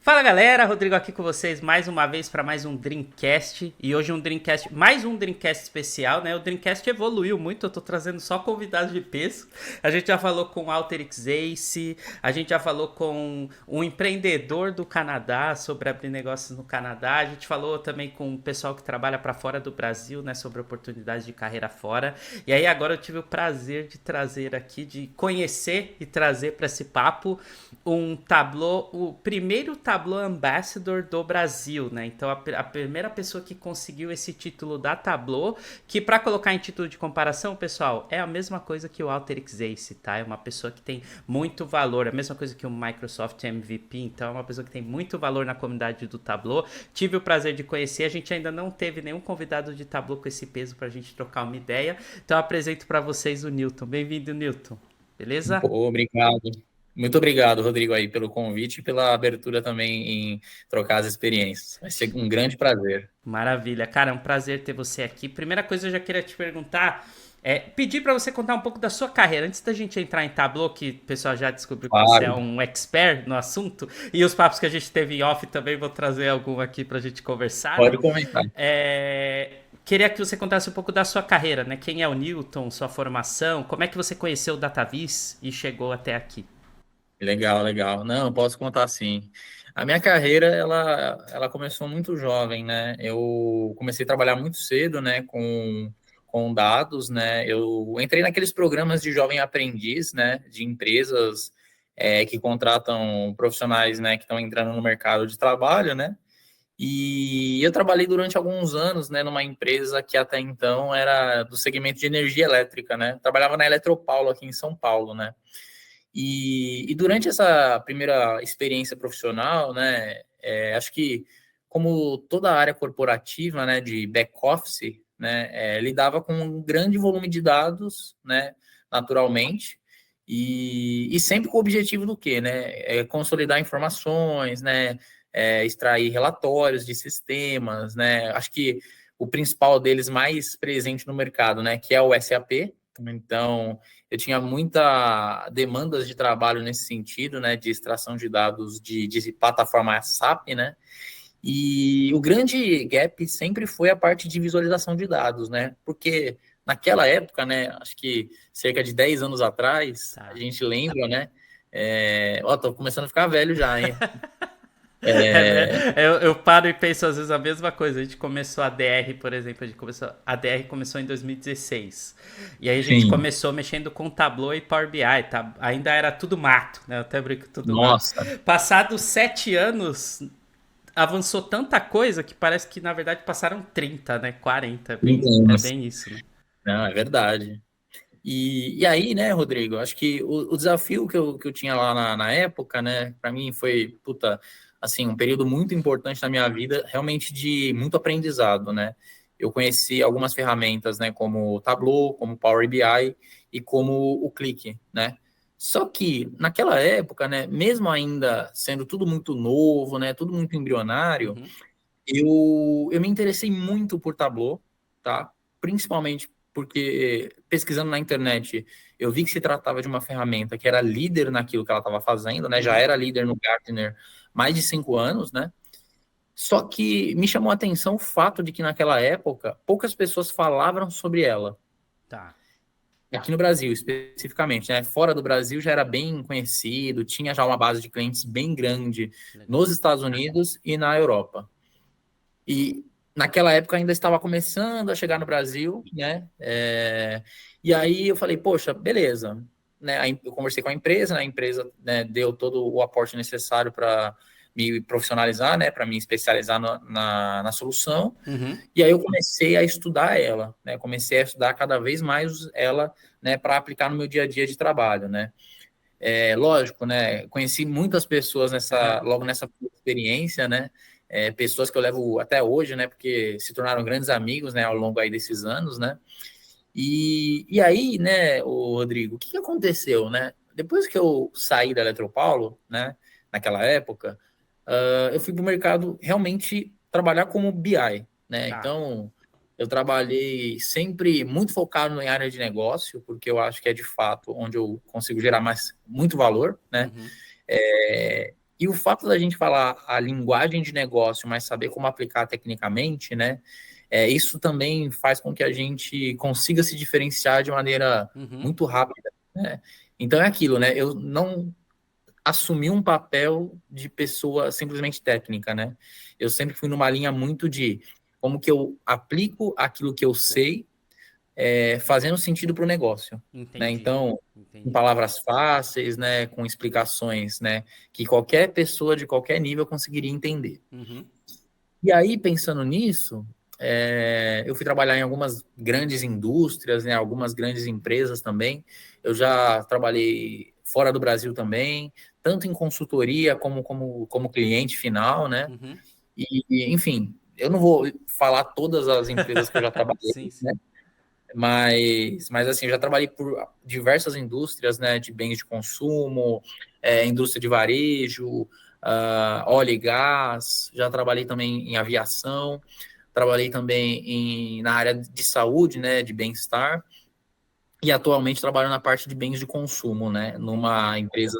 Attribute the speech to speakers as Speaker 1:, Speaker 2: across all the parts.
Speaker 1: Fala galera, Rodrigo aqui com vocês mais uma vez para mais um Dreamcast. E hoje mais um Dreamcast especial, né? O Dreamcast evoluiu muito, eu tô trazendo só convidados de peso. A gente já falou com o Alterix Ace, a gente já falou com um empreendedor do Canadá sobre abrir negócios no Canadá. A gente falou também com o pessoal que trabalha para fora do Brasil, né, sobre oportunidades de carreira fora. E aí agora eu tive o prazer de trazer aqui, de conhecer e trazer para esse papo um Tableau, o primeiro Tableau Ambassador do Brasil, né? Então a primeira pessoa que conseguiu esse título da Tableau, que para colocar em título de comparação, pessoal, é a mesma coisa que o Alteryx Ace, tá? É uma pessoa que tem muito valor, é a mesma coisa que o Microsoft MVP, então é uma pessoa que tem muito valor na comunidade do Tableau. Tive o prazer de conhecer, a gente ainda não teve nenhum convidado de Tableau com esse peso pra gente trocar uma ideia, então eu apresento para vocês o Newton. Bem-vindo, Newton. Beleza?
Speaker 2: Pô, obrigado. Muito obrigado, Rodrigo, aí, pelo convite e pela abertura também em trocar as experiências. Vai ser um grande prazer.
Speaker 1: Maravilha, cara, é um prazer ter você aqui. Primeira coisa, eu já queria te perguntar, pedir para você contar um pouco da sua carreira. Antes da gente entrar em Tableau, que o pessoal já descobriu que você é
Speaker 2: Claro,
Speaker 1: um expert no assunto, e os papos que a gente teve em off também, vou trazer algum aqui para a gente conversar, né?
Speaker 2: pode comentar.
Speaker 1: Queria que você contasse um pouco da sua carreira, né? Quem é o Newton, sua formação, como é que você conheceu o DataVis e chegou até aqui?
Speaker 2: Legal, legal. Não, eu posso contar sim. A minha carreira, ela começou muito jovem, né? Eu comecei a trabalhar muito cedo, né, com dados, né? Eu entrei naqueles programas de jovem aprendiz, né, de empresas que contratam profissionais, né, que estão entrando no mercado de trabalho, né? E eu trabalhei durante alguns anos, né, numa empresa que até então era do segmento de energia elétrica, né? Trabalhava na Eletropaulo aqui em São Paulo, né? E durante essa primeira experiência profissional, né, acho que como toda a área corporativa, né, de back office, né, lidava com um grande volume de dados, né, naturalmente, e sempre com o objetivo do quê, né, consolidar informações, né, extrair relatórios de sistemas, né, acho que o principal deles mais presente no mercado, né, que é o SAP. Então, eu tinha muita demandas de trabalho nesse sentido, né, de extração de dados de plataforma SAP, né, e o grande gap sempre foi a parte de visualização de dados, né, porque naquela época, né, acho que cerca de 10 anos atrás, a
Speaker 1: Tá.
Speaker 2: gente lembra, né, tô começando a ficar velho já, hein.
Speaker 1: Eu paro e penso às vezes a mesma coisa. A gente começou a DR, por exemplo, a DR começou em 2016. E aí a gente
Speaker 2: Sim,
Speaker 1: começou mexendo com Tableau e Power BI, tá? Ainda era tudo mato, né? Eu até brinco tudo mato.
Speaker 2: nossa,
Speaker 1: Passados 7 anos, avançou tanta coisa que parece que na verdade passaram 30, né? 40,
Speaker 2: 30
Speaker 1: é
Speaker 2: anos.
Speaker 1: bem isso, né?
Speaker 2: Não, é verdade. E aí, né, Rodrigo, acho que o desafio que eu tinha lá na época, né, para mim foi, puta, assim, um período muito importante na minha vida, realmente de muito aprendizado, né? Eu conheci algumas ferramentas, né, como o Tableau, como o Power BI e como o Click, né? Só que naquela época, né, mesmo ainda sendo tudo muito novo, né, tudo muito embrionário,
Speaker 1: Uhum.
Speaker 2: eu me interessei muito por Tableau, tá? Principalmente porque pesquisando na internet, eu vi que se tratava de uma ferramenta que era líder naquilo que ela estava fazendo, né? Já
Speaker 1: Uhum.
Speaker 2: era líder no Gartner mais de 5 anos, né? Só que me chamou a atenção o fato de que naquela época poucas pessoas falavam sobre ela.
Speaker 1: Tá.
Speaker 2: Aqui no Brasil, especificamente, né? Fora do Brasil já era bem conhecido, tinha já uma base de clientes bem grande
Speaker 1: Legal.
Speaker 2: nos Estados Unidos e na Europa. E naquela época ainda estava começando a chegar no Brasil, né? E aí eu falei, poxa, beleza. Né? Aí eu conversei com a empresa, né? A empresa, né, deu todo o aporte necessário para me profissionalizar, né? Para me especializar na solução.
Speaker 1: Uhum.
Speaker 2: E aí eu comecei a estudar ela, né? Comecei a estudar cada vez mais ela, né? Para aplicar no meu dia a dia de trabalho, né? Lógico, né? Conheci muitas pessoas logo nessa experiência, né? Pessoas que eu levo até hoje, né? Porque se tornaram grandes amigos, né? Ao longo aí desses anos, né? E aí, né, o Rodrigo, o que aconteceu, né? Depois que eu saí da Eletropaulo, né? Naquela época, eu fui para o mercado realmente trabalhar como BI, né?
Speaker 1: Tá.
Speaker 2: Então, eu trabalhei sempre muito focado em área de negócio, porque eu acho que é de fato onde eu consigo gerar muito valor, né?
Speaker 1: Uhum.
Speaker 2: E o fato da gente falar a linguagem de negócio, mas saber como aplicar tecnicamente, né? Isso também faz com que a gente consiga se diferenciar de maneira
Speaker 1: Uhum.
Speaker 2: muito rápida, né? Então é aquilo, né? Eu não assumi um papel de pessoa simplesmente técnica, né? Eu sempre fui numa linha muito de como que eu aplico aquilo que eu sei, fazendo sentido para o negócio, né?
Speaker 1: Entendi.
Speaker 2: Então, em
Speaker 1: Entendi.
Speaker 2: palavras fáceis, né, com explicações, né, que qualquer pessoa de qualquer nível conseguiria entender.
Speaker 1: Uhum.
Speaker 2: E aí, pensando nisso, eu fui trabalhar em algumas grandes indústrias, né, algumas grandes empresas também. Eu já trabalhei fora do Brasil também, tanto em consultoria como cliente final, né?
Speaker 1: Uhum.
Speaker 2: Enfim, eu não vou falar todas as empresas que eu já trabalhei,
Speaker 1: Sim,
Speaker 2: né?
Speaker 1: sim.
Speaker 2: Mas assim, eu já trabalhei por diversas indústrias, né, de bens de consumo, indústria de varejo, óleo e gás, já trabalhei também em aviação, trabalhei também na área de saúde, né, de bem-estar, e atualmente trabalho na parte de bens de consumo, né,
Speaker 1: Entendi.
Speaker 2: numa empresa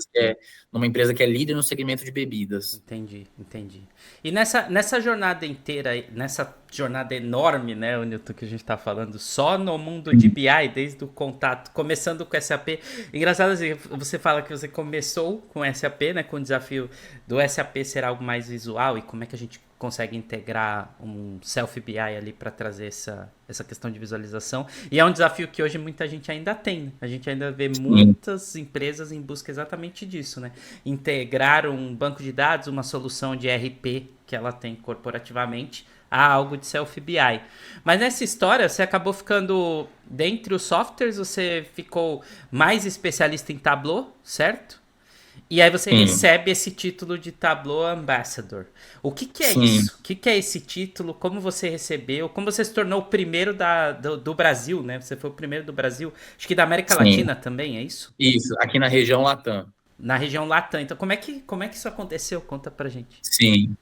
Speaker 2: que é líder no segmento de bebidas.
Speaker 1: Entendi, entendi. E nessa jornada inteira, nessa jornada enorme, né, o Newton, que a gente tá falando, só no mundo de BI, desde o contato, começando com SAP. Engraçado assim, você fala que você começou com SAP, né, com o desafio do SAP ser algo mais visual e como é que a gente consegue integrar um self BI ali para trazer essa questão de visualização. E é um desafio que hoje muita gente ainda tem. Né? A gente ainda vê
Speaker 2: Sim,
Speaker 1: muitas empresas em busca exatamente disso, né? Integrar um banco de dados, uma solução de RP que ela tem corporativamente a algo de self BI. Mas nessa história, você acabou ficando dentre os softwares, você ficou mais especialista em Tableau, certo? E aí você
Speaker 2: sim,
Speaker 1: recebe esse título de Tableau Ambassador. O que, que é
Speaker 2: sim,
Speaker 1: isso? O que, que é esse título? Como você recebeu? Como você se tornou o primeiro do Brasil, né? Você foi o primeiro do Brasil, acho que da América
Speaker 2: sim.
Speaker 1: Latina também, é isso?
Speaker 2: Isso, aqui na região Latam.
Speaker 1: Na região Latam. Então, como é que isso aconteceu? Conta pra gente.
Speaker 2: Sim.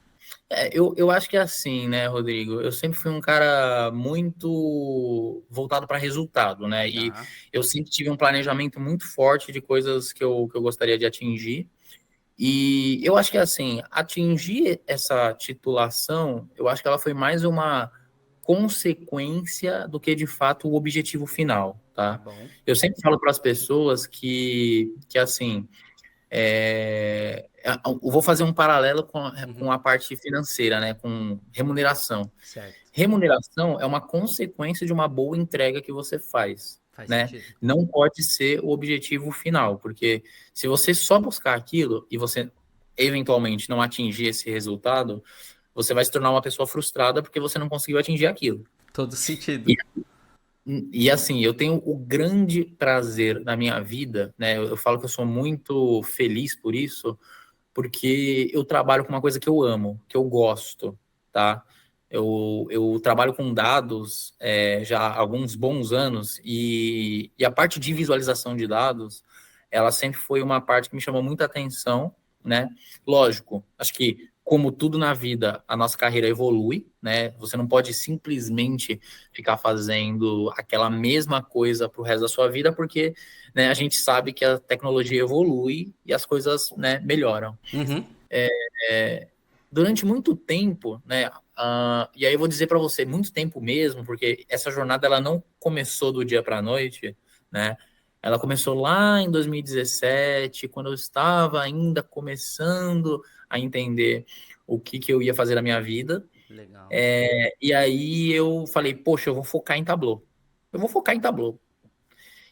Speaker 2: Eu acho que é assim, né, Rodrigo? Eu sempre fui um cara muito voltado para resultado, né? E
Speaker 1: Ah,
Speaker 2: eu sempre tive um planejamento muito forte de coisas que eu gostaria de atingir. E eu acho que, assim, atingir essa titulação, eu acho que ela foi mais uma consequência do que, de fato, o objetivo final,
Speaker 1: tá
Speaker 2: tá?
Speaker 1: bom.
Speaker 2: Eu sempre falo para as pessoas que assim, eu vou fazer um paralelo com
Speaker 1: Uhum,
Speaker 2: a parte financeira, né? Com remuneração.
Speaker 1: certo.
Speaker 2: Remuneração é uma consequência de uma boa entrega que você faz,
Speaker 1: Faz
Speaker 2: né?
Speaker 1: sentido.
Speaker 2: Não pode ser o objetivo final, porque se você só buscar aquilo e você eventualmente não atingir esse resultado, você vai se tornar uma pessoa frustrada porque você não conseguiu atingir aquilo.
Speaker 1: Todo sentido.
Speaker 2: E, e assim, eu tenho o grande prazer na minha vida, né? Eu falo que eu sou muito feliz por isso, porque eu trabalho com uma coisa que eu amo, que eu gosto, tá? Eu trabalho com dados já há alguns bons anos e a parte de visualização de dados, ela sempre foi uma parte que me chamou muita atenção, né? Lógico, acho que como tudo na vida, a nossa carreira evolui, né? Você não pode simplesmente ficar fazendo aquela mesma coisa para o resto da sua vida, porque né, a gente sabe que a tecnologia evolui e as coisas, né, melhoram.
Speaker 1: Uhum.
Speaker 2: É, durante muito tempo, né, e aí eu vou dizer para você, muito tempo mesmo, porque essa jornada ela não começou do dia para a noite, né? Ela começou lá em 2017, quando eu estava ainda começando a entender o que eu ia fazer na minha vida.
Speaker 1: Legal.
Speaker 2: E aí eu falei, poxa, eu vou focar em Tableau. Eu vou focar em Tableau.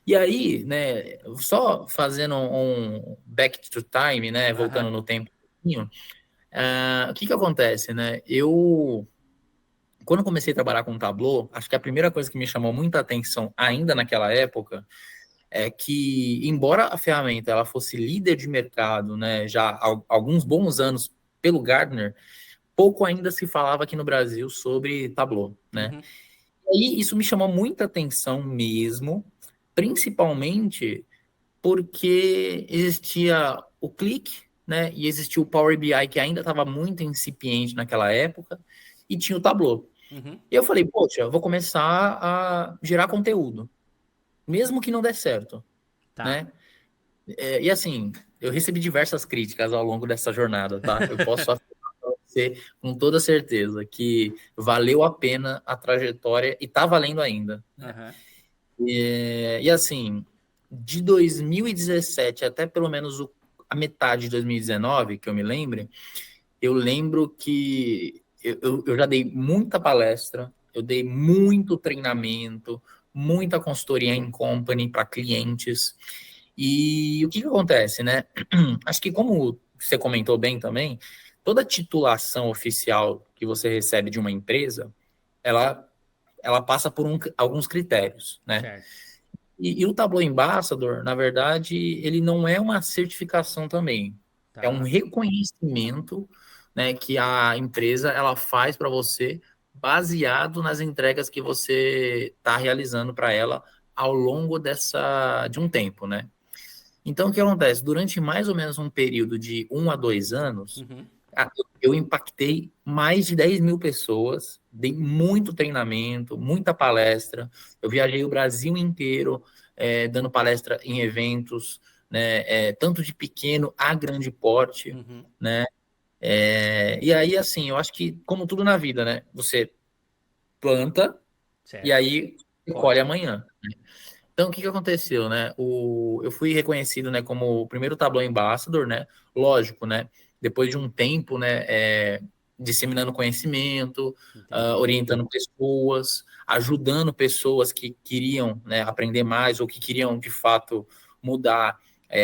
Speaker 2: E aí, né, só fazendo um back to time, né,
Speaker 1: Aham.
Speaker 2: voltando no tempo um pouquinho, o que que acontece, né? Quando comecei a trabalhar com Tableau, acho que a primeira coisa que me chamou muita atenção ainda naquela época é que, embora a ferramenta ela fosse líder de mercado, né, já há alguns bons anos pelo Gartner, pouco ainda se falava aqui no Brasil sobre Tableau, né?
Speaker 1: Uhum.
Speaker 2: E aí isso me chamou muita atenção mesmo, principalmente porque existia o Click, né? E existia o Power BI que ainda estava muito incipiente naquela época, e tinha o Tableau.
Speaker 1: Uhum.
Speaker 2: E eu falei, poxa, eu vou começar a gerar conteúdo, mesmo que não der certo,
Speaker 1: Tá.
Speaker 2: né? E assim, eu recebi diversas críticas ao longo dessa jornada, tá? Eu posso afirmar para você com toda certeza que valeu a pena a trajetória e tá valendo ainda, né?
Speaker 1: Aham.
Speaker 2: E assim, de 2017 até pelo menos a metade de 2019, que eu me lembre, eu lembro que eu já dei muita palestra, eu dei muito treinamento, muita consultoria em company para clientes. E o que acontece, né? Acho que como você comentou bem também, toda titulação oficial que você recebe de uma empresa, ela, ela passa por alguns critérios, né?
Speaker 1: Certo.
Speaker 2: E o Tableau Ambassador, na verdade, ele não é uma certificação também. É um
Speaker 1: Tá.
Speaker 2: reconhecimento, né, que a empresa ela faz para você baseado nas entregas que você está realizando para ela ao longo de um tempo, né? Então, o que acontece? Durante mais ou menos um período de 1 a 2 anos,
Speaker 1: Uhum.
Speaker 2: eu impactei mais de 10 mil pessoas, dei muito treinamento, muita palestra. Eu viajei o Brasil inteiro, dando palestra em eventos, né, tanto de pequeno a grande porte,
Speaker 1: Uhum.
Speaker 2: né? E aí, assim, eu acho que, como tudo na vida, né? Você planta e
Speaker 1: Certo.
Speaker 2: aí você colhe
Speaker 1: Olha.
Speaker 2: amanhã. Então, o que que aconteceu, né? Eu fui reconhecido, né, como o primeiro Tableau Ambassador, né? Lógico, né? Depois de um tempo, né, disseminando conhecimento,
Speaker 1: Entendi.
Speaker 2: orientando pessoas, ajudando pessoas que queriam, né, aprender mais ou que queriam, de fato, mudar,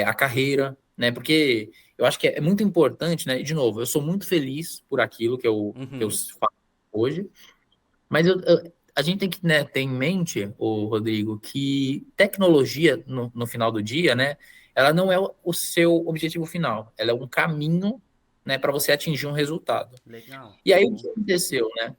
Speaker 2: a carreira, né? Porque eu acho que é muito importante, né? E, de novo, eu sou muito feliz por aquilo que eu
Speaker 1: Uhum.
Speaker 2: faço hoje, mas a gente tem que, né, ter em mente, o Rodrigo, que tecnologia, no final do dia, né, ela não é o seu objetivo final, ela é um caminho, né, para você atingir um resultado.
Speaker 1: Legal.
Speaker 2: E aí o
Speaker 1: Show.
Speaker 2: que aconteceu, né?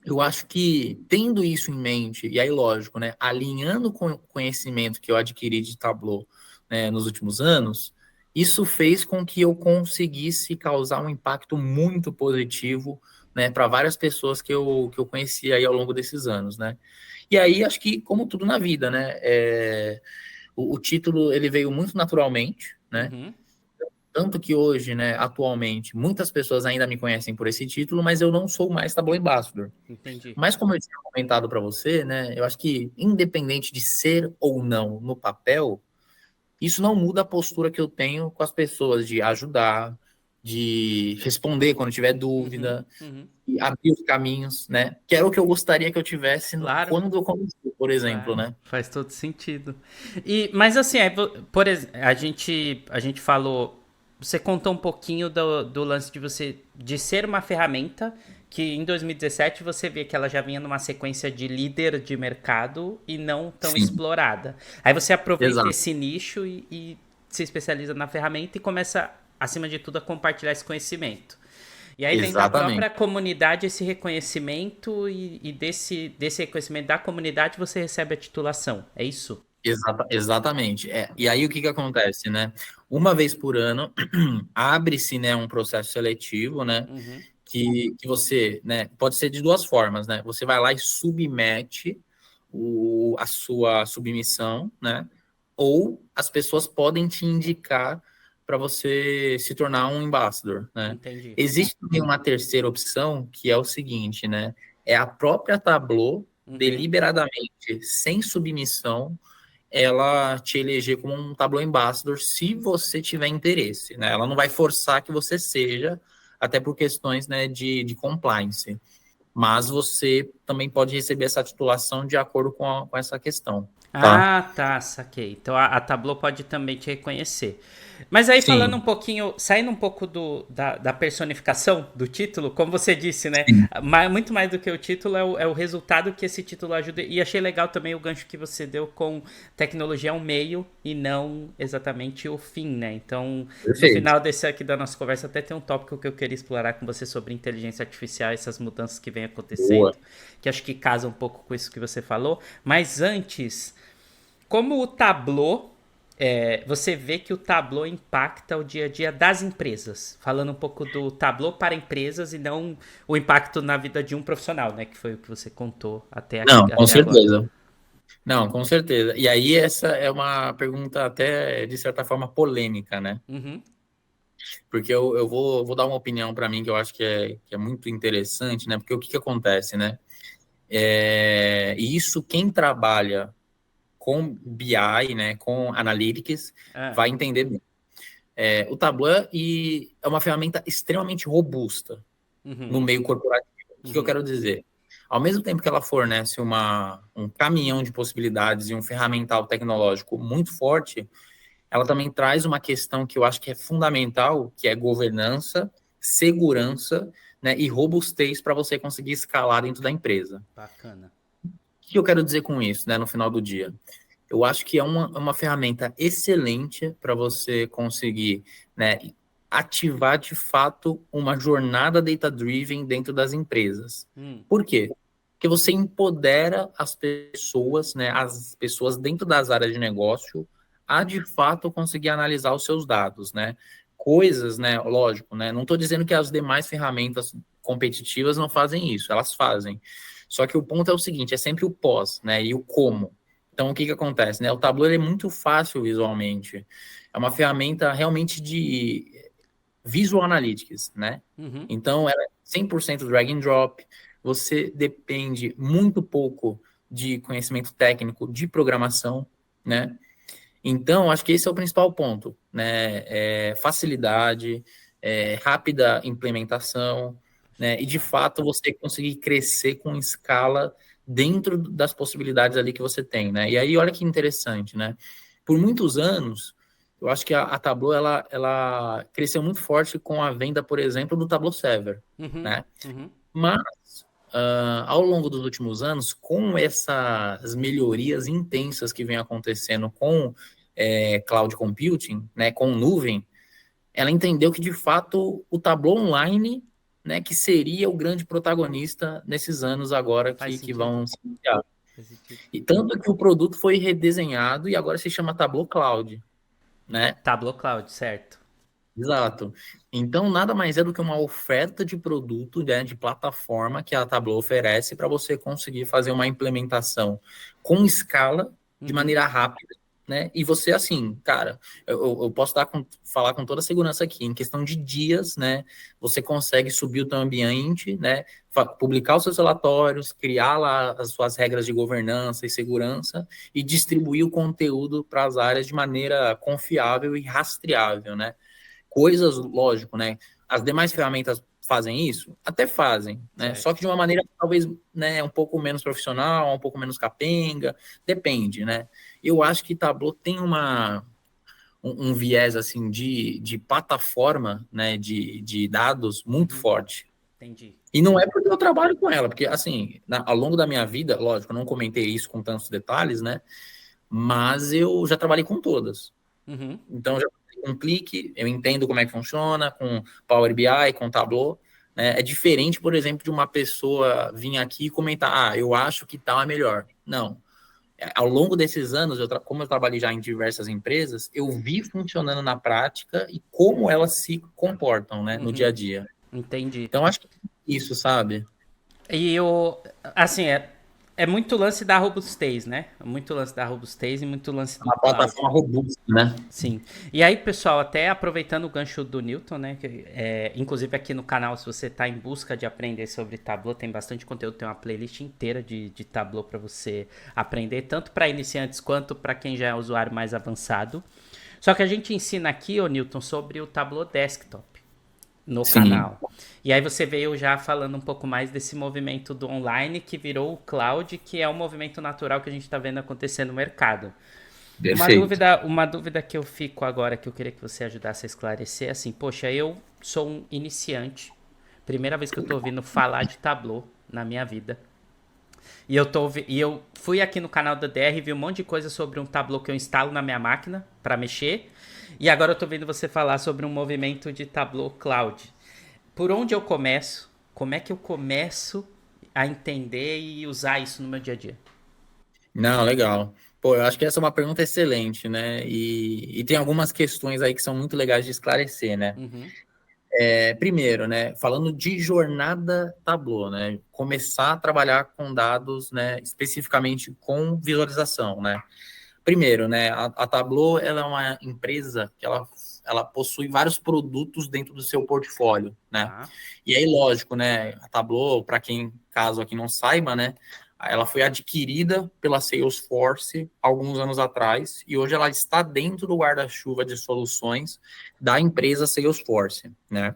Speaker 2: Eu acho que tendo isso em mente, e aí, lógico, né, alinhando com o conhecimento que eu adquiri de Tableau, né, nos últimos anos, isso fez com que eu conseguisse causar um impacto muito positivo, né, para várias pessoas que eu conheci aí ao longo desses anos, né? E aí, acho que, como tudo na vida, né, o título ele veio muito naturalmente, né?
Speaker 1: Uhum.
Speaker 2: Tanto que hoje, né, atualmente, muitas pessoas ainda me conhecem por esse título, mas eu não sou mais Tableau Ambassador.
Speaker 1: Entendi.
Speaker 2: Mas como eu tinha comentado para você, né, eu acho que independente de ser ou não no papel, isso não muda a postura que eu tenho com as pessoas de ajudar, de responder quando tiver
Speaker 1: Uhum.
Speaker 2: dúvida,
Speaker 1: Uhum.
Speaker 2: e abrir os caminhos, né? Que era o que eu gostaria que eu tivesse
Speaker 1: Claro.
Speaker 2: quando eu comecei, por exemplo,
Speaker 1: Claro,
Speaker 2: né?
Speaker 1: faz todo sentido. Mas assim, por exemplo, a gente falou, você contou um pouquinho do lance de você de ser uma ferramenta que em 2017 você vê que ela já vinha numa sequência de líder de mercado e não tão
Speaker 2: Sim,
Speaker 1: explorada. Aí você aproveita
Speaker 2: exato,
Speaker 1: esse nicho e se especializa na ferramenta e começa, acima de tudo, a compartilhar esse conhecimento. E aí vem da própria
Speaker 2: exatamente.
Speaker 1: comunidade esse reconhecimento e desse reconhecimento da comunidade você recebe a titulação. É isso?
Speaker 2: Exatamente. E aí o que que acontece, né? Uma vez por ano abre-se, né, um processo seletivo, né?
Speaker 1: Uhum.
Speaker 2: Que você, né, pode ser de duas formas, né? Você vai lá e submete a sua submissão, né? Ou as pessoas podem te indicar para você se tornar um ambassador, né?
Speaker 1: Entendi.
Speaker 2: Existe também uma terceira opção, que é o seguinte, né? É a própria Tableau,
Speaker 1: Uhum.
Speaker 2: deliberadamente, sem submissão, ela te eleger como um Tableau Ambassador se você tiver interesse, né? Ela não vai forçar que você seja, até por questões, né, de compliance. Mas você também pode receber essa titulação de acordo com essa questão, tá?
Speaker 1: Ah, tá, saquei. Então a Tableau pode também te reconhecer. Mas aí falando um
Speaker 2: Sim,
Speaker 1: pouquinho, saindo um pouco da personificação do título, como você disse, né?
Speaker 2: sim.
Speaker 1: Muito mais do que o título é o resultado que esse título ajuda. E achei legal também o gancho que você deu com tecnologia é um meio e não exatamente o fim, né? Então, no
Speaker 2: Perfeito.
Speaker 1: final desse aqui da nossa conversa, até tem um tópico que eu queria explorar com você sobre inteligência artificial, essas mudanças que vem
Speaker 2: Boa.
Speaker 1: acontecendo, que acho que casa um pouco com isso que você falou. Mas antes. Como o Tableau, você vê que o Tableau impacta o dia a dia das empresas. Falando um pouco do Tableau para empresas e não o impacto na vida de um profissional, né? Que foi o que você contou
Speaker 2: Não, com
Speaker 1: até agora.
Speaker 2: certeza. Não, com certeza. E aí essa é uma pergunta até, de certa forma, polêmica, né?
Speaker 1: Uhum.
Speaker 2: Porque eu vou dar uma opinião para mim que eu acho que é muito interessante, né? Porque o que que acontece, né? E isso quem trabalha com BI, né, com Analytics,
Speaker 1: Ah,
Speaker 2: vai entender bem. O Tableau é uma ferramenta extremamente robusta no
Speaker 1: uhum,
Speaker 2: meio corporativo. O que que eu
Speaker 1: uhum.
Speaker 2: quero dizer? Ao mesmo tempo que ela fornece um caminhão de possibilidades e um ferramental tecnológico muito forte, ela também traz uma questão que eu acho que é fundamental, que é governança, segurança, né, e robustez para você conseguir escalar dentro da empresa.
Speaker 1: Bacana.
Speaker 2: O que eu quero dizer com isso, né, no final do dia? Eu acho que é uma ferramenta excelente para você conseguir, né, ativar de fato uma jornada data-driven dentro das empresas.
Speaker 1: Hum,
Speaker 2: Por quê? Porque você empodera as pessoas dentro das áreas de negócio a de fato conseguir analisar os seus dados, né? Coisas, né? Lógico, né? Não estou dizendo que as demais ferramentas competitivas não fazem isso, elas fazem. Só que o ponto é o seguinte, é sempre o pós, né? E o como. Então, o que que acontece, né? O Tableau ele é muito fácil visualmente. É uma ferramenta realmente de Visual Analytics, né?
Speaker 1: uhum.
Speaker 2: Então, ela é 100% drag and drop. Você depende muito pouco de conhecimento técnico de programação, né? Então, acho que esse é o principal ponto, né? Facilidade, rápida implementação, né? E de
Speaker 1: Legal.
Speaker 2: fato você conseguir crescer com escala dentro das possibilidades ali que você tem, né? E aí, olha que interessante, né? Por muitos anos, eu acho que a Tableau ela cresceu muito forte com a venda, por exemplo, do Tableau Server,
Speaker 1: Uhum,
Speaker 2: né?
Speaker 1: uhum.
Speaker 2: Mas ao longo dos últimos anos, com essas melhorias intensas que vem acontecendo com cloud computing, né, com nuvem, ela entendeu que de fato o Tableau Online, né, que seria o grande protagonista nesses anos agora
Speaker 1: Faz
Speaker 2: que
Speaker 1: sentido.
Speaker 2: vão se iniciar.
Speaker 1: Faz sentido.
Speaker 2: E tanto que o produto foi redesenhado e agora se chama Tableau Cloud, né?
Speaker 1: Tableau Cloud, certo.
Speaker 2: Exato. Então, nada mais é do que uma oferta de produto, né, de plataforma que a Tableau oferece para você conseguir fazer uma implementação com escala, de
Speaker 1: Uhum.
Speaker 2: maneira rápida, né? E você, assim, cara, eu posso falar com toda segurança aqui, em questão de dias, né? Você consegue subir o teu ambiente, né? Publicar os seus relatórios, criar lá as suas regras de governança e segurança e distribuir o conteúdo para as áreas de maneira confiável e rastreável, né? Coisas, lógico, né? As demais ferramentas fazem isso? Até fazem, né? Só
Speaker 1: Certo.
Speaker 2: que de uma maneira talvez, né, um pouco menos profissional, um pouco menos capenga, depende, né? Eu acho que Tableau tem um viés assim de plataforma, né, de dados muito
Speaker 1: Uhum.
Speaker 2: forte.
Speaker 1: Entendi.
Speaker 2: E não é porque eu trabalho com ela, porque assim, ao longo da minha vida, lógico, eu não comentei isso com tantos detalhes, né? Mas eu já trabalhei com todas.
Speaker 1: Uhum.
Speaker 2: Então, já com um clique, eu entendo como é que funciona, com Power BI, com Tableau, né? É diferente, por exemplo, de uma pessoa vir aqui e comentar, eu acho que tal é melhor. Não. Ao longo desses anos, como eu trabalhei já em diversas empresas, eu vi funcionando na prática e como elas se comportam, né, no dia
Speaker 1: Uhum.
Speaker 2: a dia.
Speaker 1: Entendi.
Speaker 2: Então, acho que é isso, sabe?
Speaker 1: E eu, assim, é muito lance da robustez, né? Muito lance da robustez e muito lance do
Speaker 2: Uma
Speaker 1: cloud.
Speaker 2: plataforma robusta, né?
Speaker 1: Sim. E aí, pessoal, até aproveitando o gancho do Newton, né? Inclusive aqui no canal, se você está em busca de aprender sobre Tableau, tem bastante conteúdo, tem uma playlist inteira de Tableau para você aprender, tanto para iniciantes quanto para quem já é usuário mais avançado. Só que a gente ensina aqui, ô Newton, sobre o Tableau Desktop no
Speaker 2: Sim,
Speaker 1: canal. E aí você veio já falando um pouco mais desse movimento do online que virou o cloud, que é um movimento natural que a gente está vendo acontecer no mercado.
Speaker 2: perfeito.
Speaker 1: Uma dúvida que eu fico agora, que eu queria que você ajudasse a esclarecer, é assim, poxa, eu sou um iniciante, primeira vez que eu tô ouvindo falar de Tableau na minha vida. E eu fui aqui no canal da DR e vi um monte de coisa sobre um Tableau que eu instalo na minha máquina para mexer. E agora eu tô vendo você falar sobre um movimento de Tableau Cloud. Por onde eu começo? Como é que eu começo a entender e usar isso no meu dia a dia?
Speaker 2: Não, legal. Pô, eu acho que essa é uma pergunta excelente, né? E tem algumas questões aí que são muito legais de esclarecer, né?
Speaker 1: Uhum,
Speaker 2: Primeiro, né, falando de jornada Tableau, né, começar a trabalhar com dados, né, especificamente com visualização, né. Primeiro, né, a Tableau, ela é uma empresa que ela possui vários produtos dentro do seu portfólio, né.
Speaker 1: Tá.
Speaker 2: E aí, lógico, né, a Tableau, para quem, caso aqui não saiba, né, ela foi adquirida pela Salesforce alguns anos atrás e hoje ela está dentro do guarda-chuva de soluções da empresa Salesforce, né.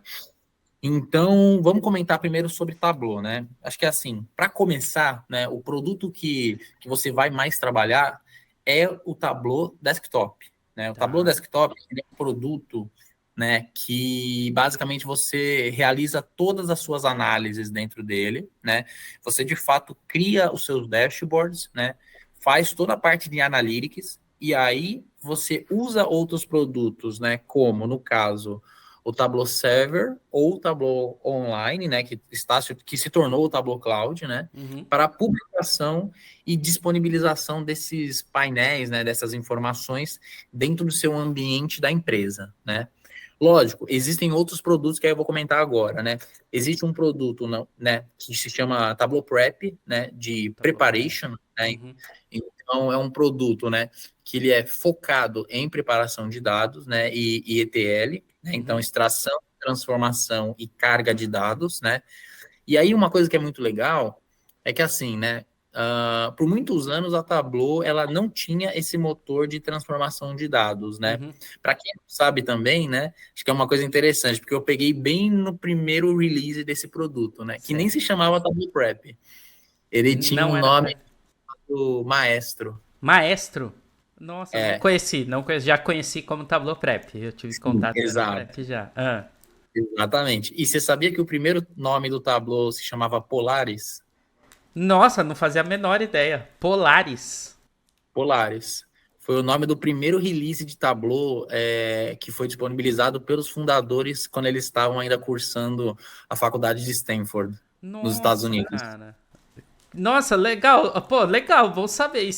Speaker 2: Então, vamos comentar primeiro sobre Tableau, né? Acho que é assim, para começar, né, o produto que você vai mais trabalhar é o Tableau Desktop, né? O Tableau
Speaker 1: Tá.
Speaker 2: Desktop ele é um produto, né, que basicamente você realiza todas as suas análises dentro dele, né? Você de fato cria os seus dashboards, né? Faz toda a parte de analytics e aí você usa outros produtos, né, como no caso o Tableau Server ou o Tableau Online, né, que se tornou o Tableau Cloud, né,
Speaker 1: Uhum.
Speaker 2: para a publicação e disponibilização desses painéis, né, dessas informações dentro do seu ambiente da empresa, né. Lógico, existem outros produtos que eu vou comentar agora, né. Existe um produto, né, que se chama Tableau Prep, né, de
Speaker 1: Tá bom.
Speaker 2: preparation, né.
Speaker 1: Uhum.
Speaker 2: Então, é um produto, né, que ele é focado em preparação de dados, né, e ETL, né, então
Speaker 1: Uhum.
Speaker 2: extração, transformação e carga de dados, né. E aí uma coisa que é muito legal é que assim, né, por muitos anos a Tableau ela não tinha esse motor de transformação de dados, né.
Speaker 1: Uhum.
Speaker 2: Para quem não sabe também, né, acho que é uma coisa interessante, porque eu peguei bem no primeiro release desse produto, né, que nem
Speaker 1: Certo.
Speaker 2: se chamava Tableau Prep. Ele tinha
Speaker 1: Não
Speaker 2: um
Speaker 1: era
Speaker 2: nome
Speaker 1: pré.
Speaker 2: do Maestro.
Speaker 1: Maestro? Nossa, não
Speaker 2: É,
Speaker 1: conheci, não conheci. Já conheci como Tableau Prep. Eu tive
Speaker 2: sim,
Speaker 1: contato com esse
Speaker 2: exato,
Speaker 1: Prep já. Ah.
Speaker 2: exatamente. E você sabia que o primeiro nome do Tableau se chamava Polaris?
Speaker 1: Nossa, não fazia a menor ideia. Polaris.
Speaker 2: Polaris. Foi o nome do primeiro release de Tableau que foi disponibilizado pelos fundadores quando eles estavam ainda cursando a faculdade de Stanford, nos Estados
Speaker 1: Nossa,
Speaker 2: Unidos.
Speaker 1: cara. Nossa, legal. Pô, legal. Vou saber. E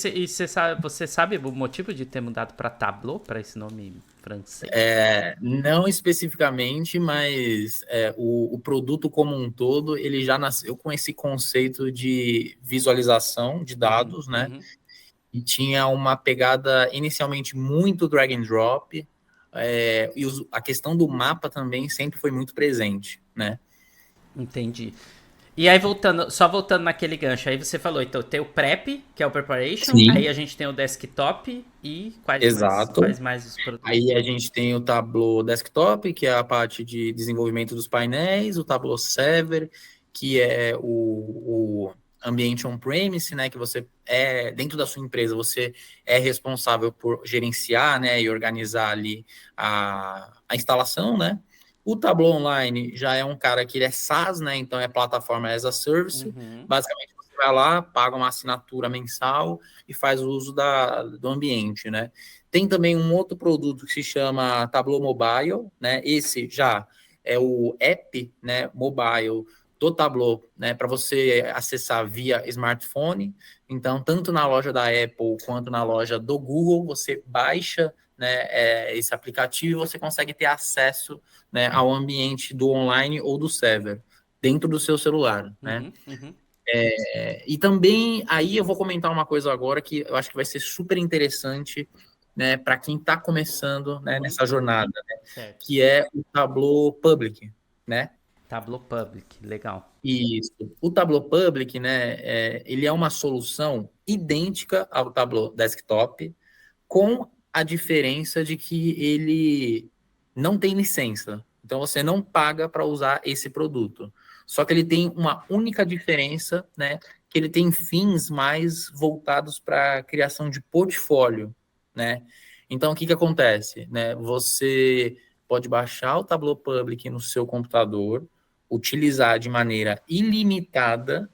Speaker 1: você sabe o motivo de ter mudado para Tableau, para esse nome francês?
Speaker 2: Não especificamente, mas o produto como um todo, ele já nasceu com esse conceito de visualização de
Speaker 1: Uhum,
Speaker 2: dados, né?
Speaker 1: uhum.
Speaker 2: E tinha uma pegada inicialmente muito drag and drop, a questão do mapa também sempre foi muito presente, né?
Speaker 1: Entendi. E aí, só voltando naquele gancho, aí você falou, então, tem o Prep, que é o Preparation, aí
Speaker 2: Sim,
Speaker 1: a gente tem o Desktop e
Speaker 2: exato.
Speaker 1: quais mais os produtos?
Speaker 2: Aí a gente tem o Tableau Desktop, que é a parte de desenvolvimento dos painéis, o Tableau Server, que é o ambiente on-premise, né, que você dentro da sua empresa, você é responsável por gerenciar, né, e organizar ali a instalação, né. O Tableau Online já é um cara que ele é SaaS, né, então é plataforma as a service.
Speaker 1: Uhum,
Speaker 2: Basicamente, você vai lá, paga uma assinatura mensal e faz uso do ambiente, né. Tem também um outro produto que se chama Tableau Mobile, né? Esse já é o app, né, mobile do Tableau, né, para você acessar via smartphone. Então, tanto na loja da Apple quanto na loja do Google, você baixa, né, esse aplicativo e você consegue ter acesso, né, ao ambiente do online ou do server dentro do seu celular, né?
Speaker 1: uhum, uhum.
Speaker 2: E também aí eu vou comentar uma coisa agora que eu acho que vai ser super interessante, né, para quem está começando, né,
Speaker 1: Uhum.
Speaker 2: nessa jornada, né,
Speaker 1: Certo.
Speaker 2: que é o Tableau Public, né?
Speaker 1: Tableau Public, legal.
Speaker 2: Isso. O Tableau Public, né, ele é uma solução idêntica ao Tableau Desktop, com a diferença de que ele não tem licença. Então você não paga para usar esse produto. Só que ele tem uma única diferença, né? Que ele tem fins mais voltados para a criação de portfólio, né? Então o que que acontece, né? Você pode baixar o Tableau Public no seu computador, utilizar de maneira ilimitada,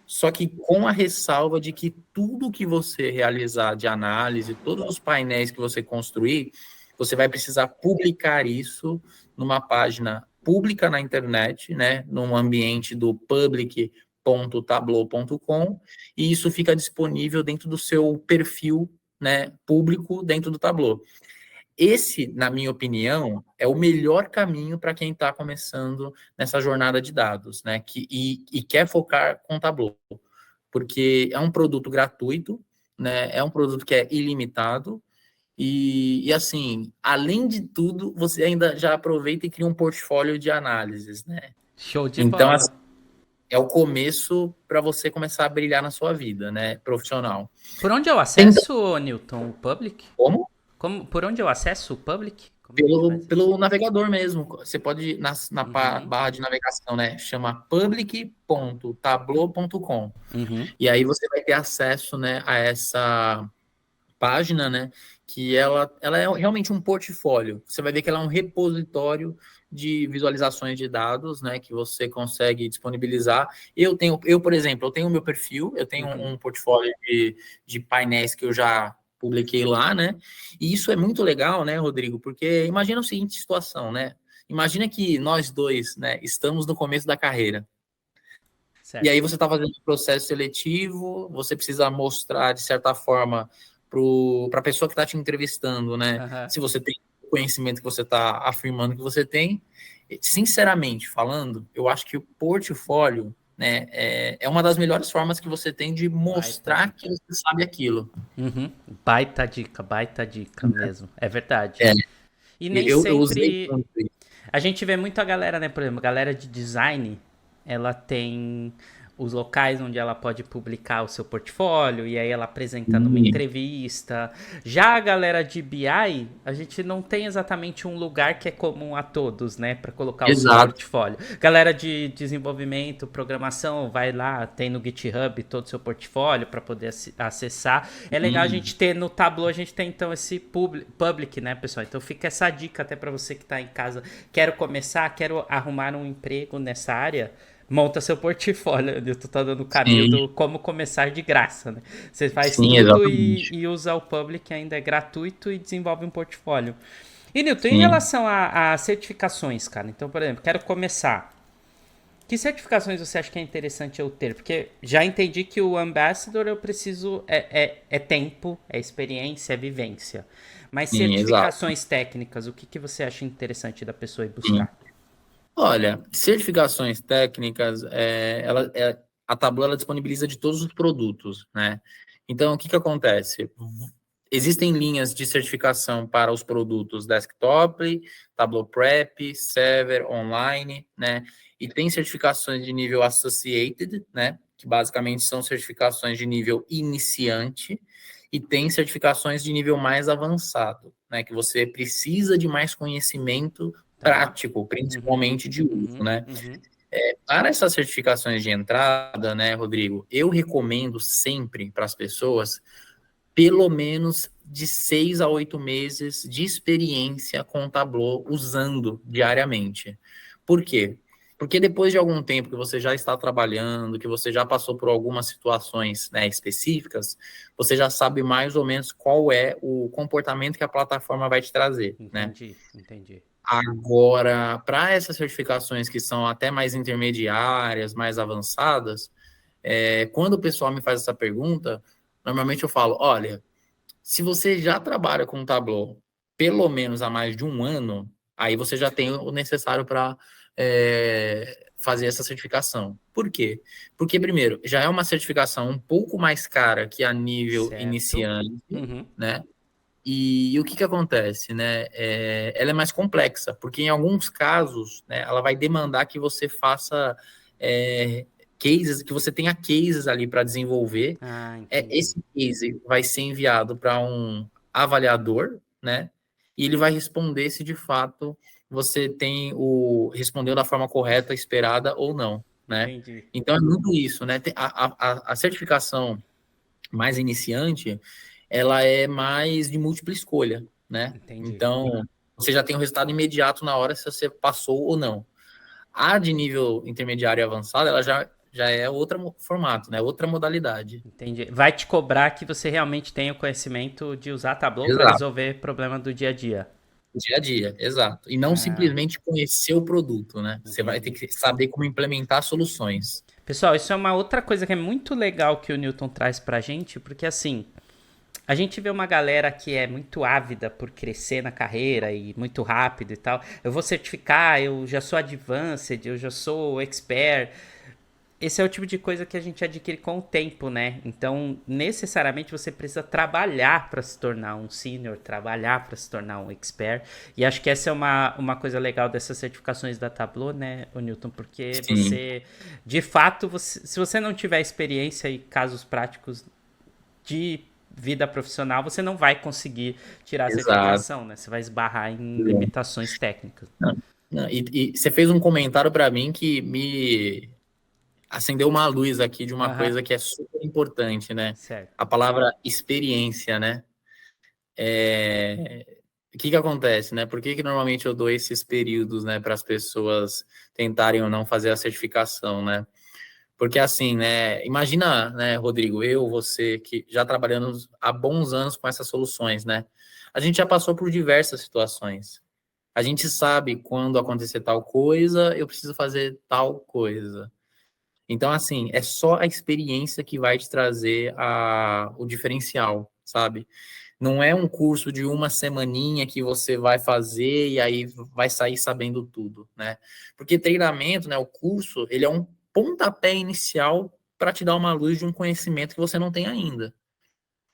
Speaker 2: só que com a ressalva de que tudo que você realizar de análise, todos os painéis que você construir, você vai precisar publicar isso numa página pública na internet, né, num ambiente do public.tableau.com, e isso fica disponível dentro do seu perfil, né, público dentro do Tableau. esse, na minha opinião, é o melhor caminho para quem está começando nessa jornada de dados, né? E quer focar com Tableau, porque é um produto gratuito, né? É um produto que é ilimitado. E assim, além de tudo, você ainda já aproveita e cria um portfólio de análises, né?
Speaker 1: Show de
Speaker 2: Então,
Speaker 1: bola.
Speaker 2: assim, é o começo para você começar a brilhar na sua vida, né? Profissional.
Speaker 1: Por onde eu
Speaker 2: Tem
Speaker 1: acesso, Newton, o Public?
Speaker 2: como?
Speaker 1: Por onde eu acesso o Public? Como é que
Speaker 2: Pelo,
Speaker 1: faz isso?
Speaker 2: pelo navegador mesmo. Você pode,
Speaker 1: Uhum,
Speaker 2: barra de navegação, né? Chama public.tableau.com.
Speaker 1: uhum.
Speaker 2: E aí você vai ter acesso, né, a essa página, né? Que ela é realmente um portfólio. Você vai ver que ela é um repositório de visualizações de dados, né? Que você consegue disponibilizar. Por exemplo, eu tenho o meu perfil, eu tenho
Speaker 1: Uhum.
Speaker 2: um portfólio de painéis que eu já publiquei lá, né? E isso é muito legal, né, Rodrigo? Porque imagina a seguinte situação, né? Imagina que nós dois, né, estamos no começo da carreira. E aí
Speaker 1: Certo.
Speaker 2: você está fazendo um processo seletivo, você precisa mostrar, de certa forma, para a pessoa que está te entrevistando, né?
Speaker 1: Aham.
Speaker 2: Se você tem o conhecimento que você está afirmando que você tem. Sinceramente falando, eu acho que o portfólio, né, é uma das melhores formas que você tem de
Speaker 1: Baita
Speaker 2: mostrar que
Speaker 1: dica.
Speaker 2: você sabe aquilo.
Speaker 1: Uhum. Baita dica mesmo. É verdade.
Speaker 2: É,
Speaker 1: E nem
Speaker 2: eu usei
Speaker 1: sempre.
Speaker 2: muito isso.
Speaker 1: A gente vê muito a galera, né? Por exemplo, a galera de design, ela tem os locais onde ela pode publicar o seu portfólio e aí ela apresenta numa entrevista. Já a galera de BI, a gente não tem exatamente um lugar que é comum a todos, né, para colocar o seu
Speaker 2: Exato.
Speaker 1: portfólio. Galera de desenvolvimento, programação, vai lá, tem no GitHub todo o seu portfólio para poder acessar. É legal a gente ter no Tableau, a gente tem então esse public, né, pessoal? Então fica essa dica até para você que está em casa, quero começar, quero arrumar um emprego nessa área. Monta seu portfólio, tu tá dando o caminho
Speaker 2: Sim,
Speaker 1: do como começar de graça, né? Você faz
Speaker 2: sim,
Speaker 1: tudo
Speaker 2: exatamente.
Speaker 1: e usa o Public, que ainda é gratuito, e desenvolve um portfólio. E Nilton, em
Speaker 2: Sim.
Speaker 1: relação a certificações, cara, então, por exemplo, quero começar. Que certificações você acha que é interessante eu ter? Porque já entendi que o Ambassador eu preciso. É tempo, é experiência, é vivência. Mas
Speaker 2: Sim, exato.
Speaker 1: certificações técnicas, o que você acha interessante da pessoa ir
Speaker 2: Sim.
Speaker 1: buscar?
Speaker 2: Olha, certificações técnicas, a Tableau ela disponibiliza de todos os produtos, né? Então, o que que acontece? Existem linhas de certificação para os produtos desktop, Tableau Prep, Server, Online, né? E tem certificações de nível Associated, né? Que basicamente são certificações de nível iniciante, e tem certificações de nível mais avançado, né? Que você precisa de mais conhecimento
Speaker 1: Tá.
Speaker 2: prático,
Speaker 1: Uhum,
Speaker 2: principalmente de uso,
Speaker 1: uhum,
Speaker 2: né?
Speaker 1: uhum.
Speaker 2: Para essas certificações de entrada, né, Rodrigo, eu recomendo sempre para as pessoas pelo menos de 6 a 8 meses de experiência com o Tableau usando diariamente. Por quê? Porque depois de algum tempo que você já está trabalhando, que você já passou por algumas situações, né, específicas, você já sabe mais ou menos qual é o comportamento que a plataforma vai te trazer, né?
Speaker 1: Entendi, entendi.
Speaker 2: Agora, para essas certificações que são até mais intermediárias, mais avançadas, quando o pessoal me faz essa pergunta, normalmente eu falo: olha, se você já trabalha com Tableau pelo menos há mais de um ano, aí você já tem o necessário para fazer essa certificação. Por quê? Porque, primeiro, já é uma certificação um pouco mais cara que a nível
Speaker 1: Certo.
Speaker 2: iniciante,
Speaker 1: Uhum.
Speaker 2: né? E o que que acontece, né? Ela é mais complexa, porque em alguns casos, né, ela vai demandar que você faça cases, que você tenha cases ali para desenvolver.
Speaker 1: Ah, entendi.
Speaker 2: Esse case vai ser enviado para um avaliador, né? E ele vai responder se de fato você respondeu da forma correta, esperada ou não, né?
Speaker 1: Entendi.
Speaker 2: Então é muito isso, né? A certificação mais iniciante, ela é mais de múltipla escolha, né?
Speaker 1: Entendi.
Speaker 2: Então, você já tem o resultado imediato na hora se você passou ou não. A de nível intermediário e avançado, ela já é outro formato, né? Outra modalidade.
Speaker 1: Entendi. Vai te cobrar que você realmente tenha o conhecimento de usar Tableau para
Speaker 2: Exato.
Speaker 1: resolver problema do dia a dia.
Speaker 2: Dia a dia, exato. E não
Speaker 1: Ah,
Speaker 2: simplesmente conhecer o produto, né? Você vai ter
Speaker 1: entendi.
Speaker 2: que saber como implementar soluções.
Speaker 1: Pessoal, isso é uma outra coisa que é muito legal que o Newton traz pra gente, porque assim, A gente vê uma galera que é muito ávida por crescer na carreira e muito rápido e tal. Eu vou certificar, eu já sou advanced, eu já sou expert. Esse é o tipo de coisa que a gente adquire com o tempo, né? Então, necessariamente você precisa trabalhar para se tornar um senior, trabalhar para se tornar um expert. E acho que essa é uma coisa legal dessas certificações da Tableau, né, o Newton? Porque
Speaker 2: Sim,
Speaker 1: você, de fato, se você não tiver experiência e casos práticos de vida profissional, você não vai conseguir tirar a
Speaker 2: exato.
Speaker 1: certificação, né? Você vai esbarrar em limitações técnicas.
Speaker 2: Não, não, e você fez um comentário para mim que me acendeu uma luz aqui de uma
Speaker 1: Aham,
Speaker 2: coisa que é super importante, né?
Speaker 1: certo.
Speaker 2: A palavra experiência, né? O que que acontece, né? Por que que normalmente eu dou esses períodos, né, para as pessoas tentarem ou não fazer a certificação, né? Porque assim, né? Imagina, né, Rodrigo, eu, você, que já trabalhando há bons anos com essas soluções, né? A gente já passou por diversas situações. A gente sabe quando acontecer tal coisa, eu preciso fazer tal coisa. Então, assim, é só a experiência que vai te trazer o diferencial, sabe? Não é um curso de uma semaninha que você vai fazer e aí vai sair sabendo tudo, né? Porque treinamento, né, o curso, ele é um pontapé inicial para te dar uma luz de um conhecimento que você não tem ainda.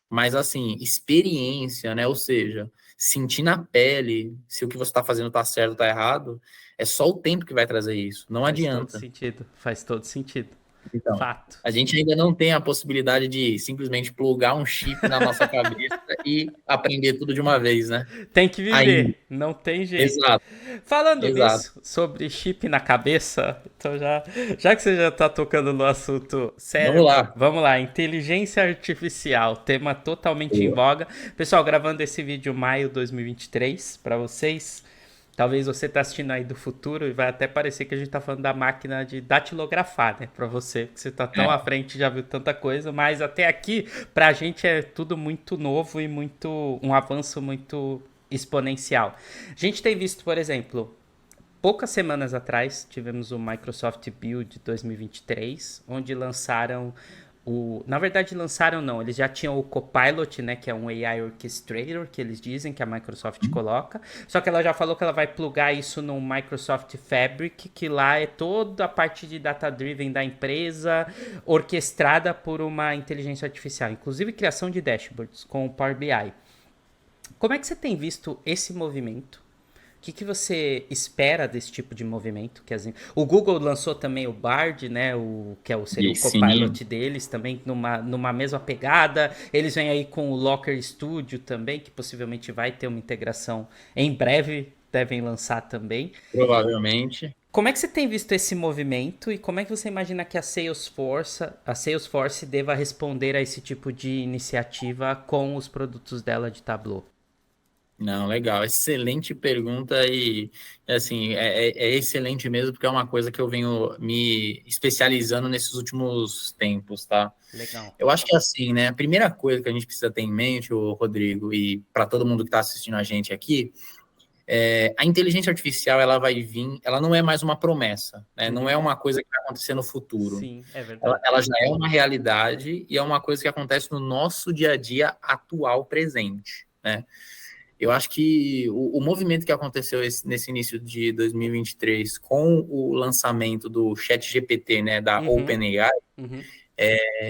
Speaker 2: Mas, assim, experiência, né? Ou seja, sentir na pele se o que você está fazendo está certo ou está errado, é só o tempo que vai trazer isso. Não
Speaker 1: Faz todo
Speaker 2: adianta.
Speaker 1: sentido, faz todo sentido.
Speaker 2: Então,
Speaker 1: Fato.
Speaker 2: a gente ainda não tem a possibilidade de simplesmente plugar um chip na nossa cabeça e aprender tudo de uma vez, né?
Speaker 1: Tem que
Speaker 2: Ainda.
Speaker 1: viver, não tem jeito.
Speaker 2: Exato,
Speaker 1: Falando
Speaker 2: exato.
Speaker 1: nisso, sobre chip na cabeça, então já que você já tá tocando no assunto
Speaker 2: Vamos
Speaker 1: cérebro,
Speaker 2: lá.
Speaker 1: vamos lá, inteligência artificial, tema totalmente em
Speaker 2: Boa.
Speaker 1: voga. Pessoal, gravando esse vídeo maio 2023 para vocês. Talvez você tá assistindo aí do futuro e vai até parecer que a gente tá falando da máquina de datilografar, né? Pra você, que você tá tão à
Speaker 2: É,
Speaker 1: frente, já viu tanta coisa, mas até aqui, pra gente é tudo muito novo e um avanço muito exponencial. A gente tem visto, por exemplo, poucas semanas atrás, tivemos o Microsoft Build 2023, onde lançaram na verdade, lançaram não, eles já tinham o Copilot, né, que é um AI Orchestrator, que eles dizem que a Microsoft coloca, só que ela já falou que ela vai plugar isso no Microsoft Fabric, que lá é toda a parte de data-driven da empresa, orquestrada por uma inteligência artificial, inclusive criação de dashboards com o Power BI. Como é que você tem visto esse movimento? O que você espera desse tipo de movimento? O Google lançou também o Bard, né? Seria o
Speaker 2: e sim,
Speaker 1: Copilot deles, também numa mesma pegada. Eles vêm aí com o Locker Studio também, que possivelmente vai ter uma integração em breve, devem lançar também.
Speaker 2: provavelmente.
Speaker 1: Como é que você tem visto esse movimento e como é que você imagina que a Salesforce deva responder a esse tipo de iniciativa com os produtos dela de Tableau?
Speaker 2: Não, legal. Excelente pergunta e, assim, é excelente mesmo porque é uma coisa que eu venho me especializando nesses últimos tempos, tá?
Speaker 1: Legal.
Speaker 2: Eu acho que, assim, né, a primeira coisa que a gente precisa ter em mente, o Rodrigo, e para todo mundo que está assistindo a gente aqui, a inteligência artificial, ela vai vir, ela não é mais uma promessa, né? Não é
Speaker 1: Uhum.
Speaker 2: uma coisa que vai acontecer no futuro.
Speaker 1: Sim, é verdade.
Speaker 2: Ela já é uma realidade e é uma coisa que acontece no nosso dia a dia atual, presente, né? Eu acho que o movimento que aconteceu nesse início de 2023 com o lançamento do ChatGPT, né, da
Speaker 1: Uhum.
Speaker 2: OpenAI,
Speaker 1: Uhum.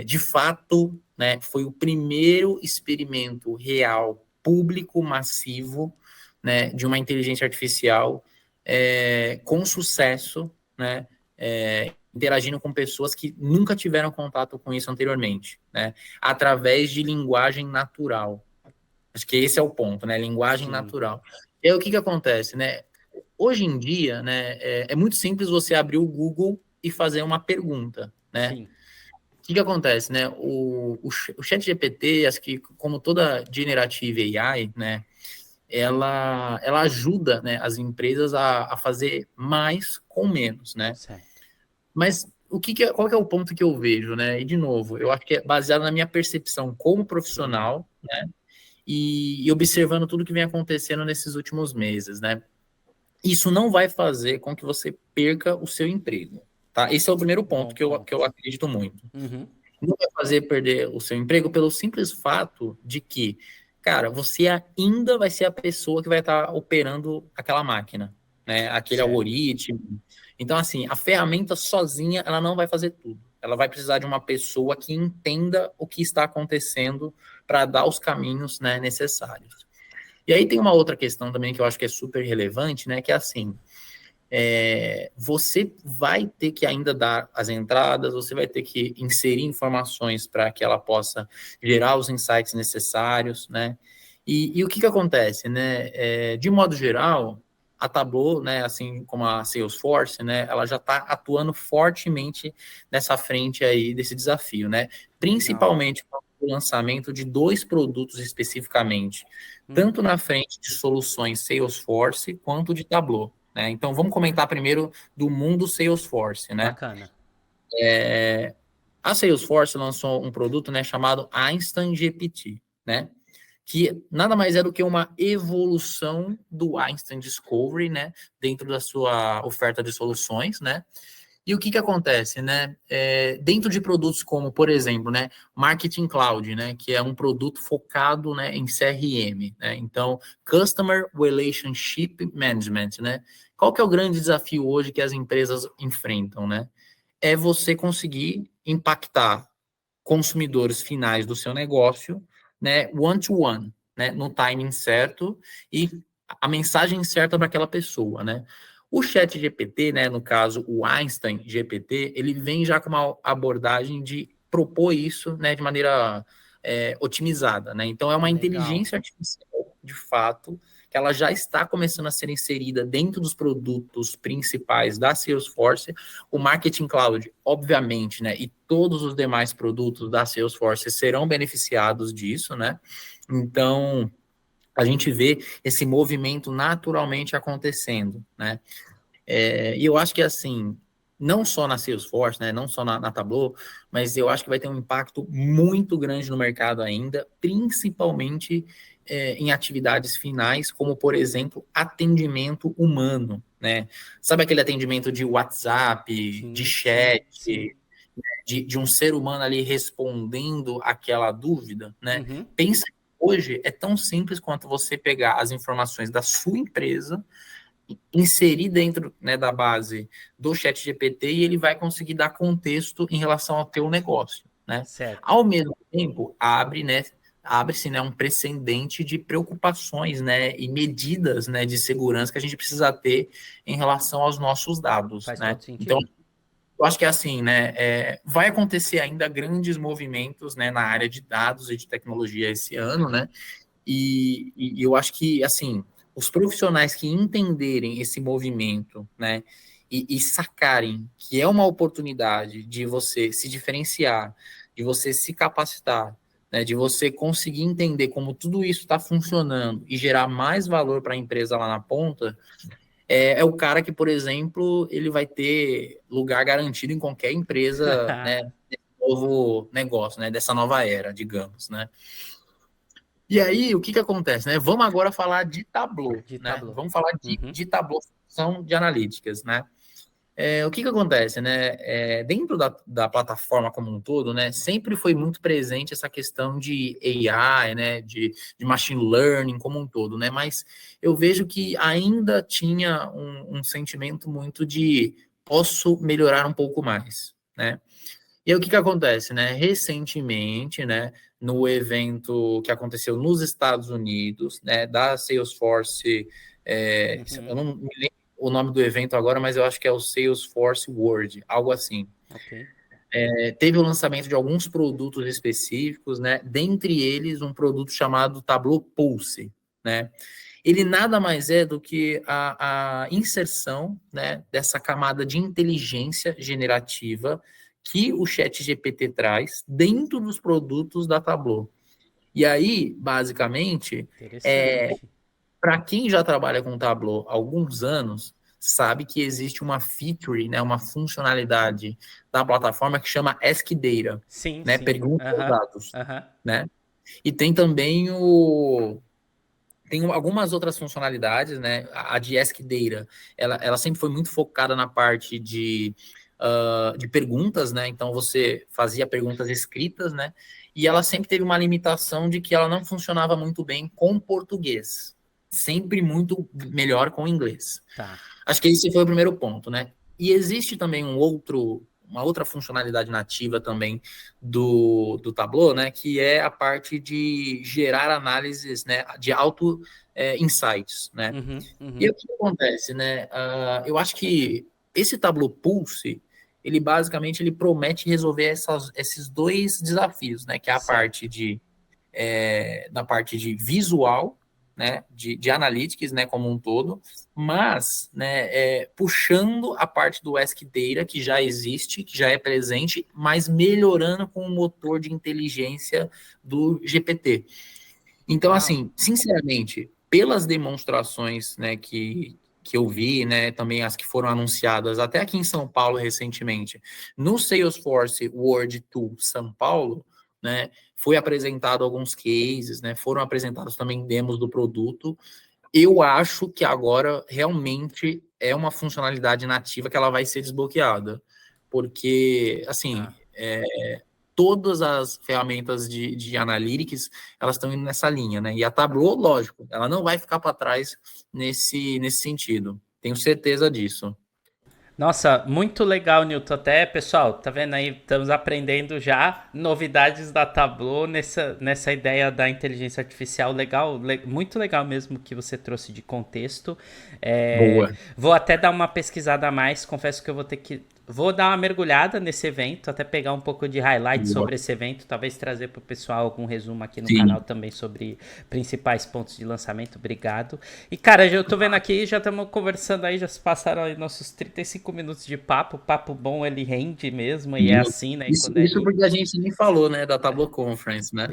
Speaker 2: de fato, né, foi o primeiro experimento real, público, massivo, né, de uma inteligência artificial com sucesso, né, interagindo com pessoas que nunca tiveram contato com isso anteriormente, né, através de linguagem natural. Acho que esse é o ponto, né? Linguagem
Speaker 1: Sim,
Speaker 2: natural. E aí o que que acontece, né? Hoje em dia, né, é muito simples você abrir o Google e fazer uma pergunta, né?
Speaker 1: sim,
Speaker 2: O que que acontece, né? O ChatGPT, acho que como toda generative AI, né, ela ajuda, né, as empresas a fazer mais com menos, né?
Speaker 1: certo.
Speaker 2: Mas qual que é o ponto que eu vejo, né? E de novo, eu acho que é baseado na minha percepção como
Speaker 1: Legal.
Speaker 2: profissional e observando tudo que vem acontecendo nesses últimos meses, né? Isso não vai fazer com que você perca o seu emprego, tá? Esse é o primeiro ponto
Speaker 1: Bom
Speaker 2: que eu
Speaker 1: ponto.
Speaker 2: acredito muito.
Speaker 1: Uhum.
Speaker 2: Não vai fazer perder o seu emprego pelo simples fato de que, cara, você ainda vai ser a pessoa que vai estar operando aquela máquina, né? Aquele
Speaker 1: Certo.
Speaker 2: algoritmo. Então, assim, a ferramenta sozinha, ela não vai fazer tudo. Ela vai precisar de uma pessoa que entenda o que está acontecendo para dar os caminhos, né, necessários. E aí tem uma outra questão também que eu acho que é super relevante, né? Que é assim, você vai ter que ainda dar as entradas, você vai ter que inserir informações para que ela possa gerar os insights necessários, né? E o que acontece, né? De modo geral, a Tableau, né, assim como a Salesforce, né, ela já está atuando fortemente nessa frente aí desse desafio, né?
Speaker 1: Legal.
Speaker 2: Principalmente com o lançamento de dois produtos especificamente,
Speaker 1: Hum,
Speaker 2: tanto na frente de soluções Salesforce quanto de Tableau, né? Então, vamos comentar primeiro do mundo Salesforce, né?
Speaker 1: bacana.
Speaker 2: A Salesforce lançou um produto, né, chamado Einstein GPT, né? Que nada mais é do que uma evolução do Einstein Discovery, né? Dentro da sua oferta de soluções, né? E o que acontece, né? Dentro de produtos como, por exemplo, né, Marketing Cloud, né, que é um produto focado, né, em CRM, né? Então, Customer Relationship Management, né? Qual que é o grande desafio hoje que as empresas enfrentam, né? É você conseguir impactar consumidores finais do seu negócio, né, one to one, né, no timing certo e a mensagem certa para aquela pessoa, né? O Chat GPT, né, no caso o Einstein GPT, ele vem já com uma abordagem de propor isso, né, de maneira otimizada, né? Então é uma
Speaker 1: Legal.
Speaker 2: inteligência artificial, de fato, que ela já está começando a ser inserida dentro dos produtos principais da Salesforce. O Marketing Cloud, obviamente, né, e todos os demais produtos da Salesforce serão beneficiados disso, né? Então, a gente vê esse movimento naturalmente acontecendo, né? E eu acho que, assim, não só na Salesforce, né, não só na Tableau, mas eu acho que vai ter um impacto muito grande no mercado ainda, principalmente em atividades finais, como, por exemplo, atendimento humano, né? Sabe aquele atendimento de WhatsApp, de
Speaker 1: Sim, sim,
Speaker 2: chat,
Speaker 1: sim.
Speaker 2: de um ser humano ali respondendo aquela dúvida, né?
Speaker 1: Uhum.
Speaker 2: Pensa que hoje é tão simples quanto você pegar as informações da sua empresa, inserir dentro, né, da base do chat GPT e ele vai conseguir dar contexto em relação ao teu negócio, né?
Speaker 1: Certo.
Speaker 2: Ao mesmo tempo, abre-se, né, um precedente de preocupações, né, e medidas, né, de segurança que a gente precisa ter em relação aos nossos dados,
Speaker 1: Faz
Speaker 2: né?
Speaker 1: todo
Speaker 2: Então,
Speaker 1: sentido.
Speaker 2: eu acho que é assim, né? Vai acontecer ainda grandes movimentos, né, na área de dados e de tecnologia esse ano, né? E eu acho que, assim, os profissionais que entenderem esse movimento, né, e sacarem que é uma oportunidade de você se diferenciar, de você se capacitar, né, de você conseguir entender como tudo isso está funcionando e gerar mais valor para a empresa lá na ponta, é o cara que, por exemplo, ele vai ter lugar garantido em qualquer empresa, né, desse novo negócio, né, dessa nova era, digamos, né? E aí, o que acontece, né? Vamos agora falar de Tableau,
Speaker 1: De
Speaker 2: né?
Speaker 1: Tableau.
Speaker 2: Vamos falar
Speaker 1: Uhum.
Speaker 2: de Tableau, função de analíticas, né? O que acontece, né? Dentro da plataforma como um todo, né? Sempre foi muito presente essa questão de AI, né? De machine learning como um todo, né? Mas eu vejo que ainda tinha um sentimento muito de posso melhorar um pouco mais, né? E aí, o que acontece, né? Recentemente, né, no evento que aconteceu nos Estados Unidos, né, da Salesforce, eu
Speaker 1: Uhum.
Speaker 2: não me lembro o nome do evento agora, mas eu acho que é o Salesforce World, algo assim.
Speaker 1: Ok.
Speaker 2: Teve o lançamento de alguns produtos específicos, né? Dentre eles, um produto chamado Tableau Pulse, né? Ele nada mais é do que a inserção, né, dessa camada de inteligência generativa que o Chat GPT traz dentro dos produtos da Tableau. E aí, basicamente,
Speaker 1: Interessante.
Speaker 2: para quem já trabalha com Tableau há alguns anos, sabe que existe uma feature, né, uma funcionalidade da plataforma que chama Ask Data,
Speaker 1: Sim,
Speaker 2: né,
Speaker 1: sim.
Speaker 2: pergunta aos
Speaker 1: Aham.
Speaker 2: dados,
Speaker 1: Aham.
Speaker 2: né? E tem também tem algumas outras funcionalidades, né? A de Ask Data, ela sempre foi muito focada na parte de de perguntas, né? Então você fazia perguntas escritas, né? E ela sempre teve uma limitação de que ela não funcionava muito bem com português, sempre muito melhor com inglês.
Speaker 1: Tá.
Speaker 2: Acho que esse foi o primeiro ponto, né? E existe também uma outra funcionalidade nativa também do Tableau, né? Que é a parte de gerar análises, né? De auto insights, né?
Speaker 1: Uhum,
Speaker 2: E
Speaker 1: uhum.
Speaker 2: o que acontece, né? Eu acho que esse Tableau Pulse, ele basicamente ele promete resolver esses dois desafios, né? Que é a
Speaker 1: Certo.
Speaker 2: parte da parte de visual, né, de analytics, né, como um todo, mas, né, puxando a parte do Ask Data, que já existe, que já é presente, mas melhorando com o motor de inteligência do GPT. Então,
Speaker 1: Uau.
Speaker 2: assim, sinceramente, pelas demonstrações, né, que eu vi, né, também as que foram anunciadas até aqui em São Paulo recentemente, no Salesforce World Tool São Paulo, né, foi apresentado alguns cases, né, foram apresentados também demos do produto. Eu acho que agora realmente é uma funcionalidade nativa que ela vai ser desbloqueada, porque, assim,
Speaker 1: Tá.
Speaker 2: todas as ferramentas de analytics, elas estão indo nessa linha, né? E a Tableau, lógico, ela não vai ficar para trás nesse sentido. Tenho certeza disso.
Speaker 1: Nossa, muito legal, Newton. Até, pessoal, tá vendo aí? Estamos aprendendo já novidades da Tableau nessa ideia da inteligência artificial. Legal, muito legal mesmo que você trouxe de contexto.
Speaker 2: Boa.
Speaker 1: Vou até dar uma pesquisada a mais. Confesso que eu vou ter que. Vou dar uma mergulhada nesse evento, até pegar um pouco de highlight
Speaker 2: Boa.
Speaker 1: sobre esse evento, talvez trazer para o pessoal algum resumo aqui no canal
Speaker 2: Sim.
Speaker 1: também sobre principais pontos de lançamento. Obrigado. E, cara, já eu tô vendo aqui, já estamos conversando aí, já se passaram aí nossos 35 minutos de papo. Papo bom, ele rende mesmo, e é assim, né? E
Speaker 2: Isso,
Speaker 1: quando é
Speaker 2: isso porque a gente nem falou, né, da Tableau Conference, né?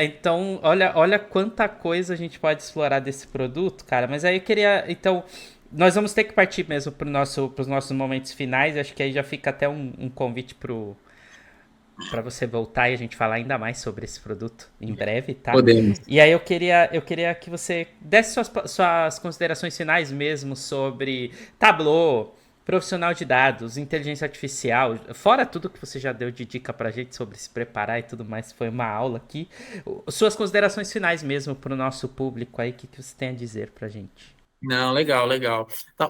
Speaker 1: então, olha quanta coisa a gente pode explorar desse produto, cara. Mas aí eu queria. Então, nós vamos ter que partir mesmo pros nossos momentos finais. Acho que aí já fica até um convite para você voltar e a gente falar ainda mais sobre esse produto em breve, tá?
Speaker 2: Podemos.
Speaker 1: E aí eu queria que você desse suas considerações finais mesmo sobre Tableau, profissional de dados, inteligência artificial, fora tudo que você já deu de dica pra gente sobre se preparar e tudo mais, foi uma aula aqui. Suas considerações finais mesmo pro nosso público aí, o que você tem a dizer pra gente?
Speaker 2: Não, legal, legal.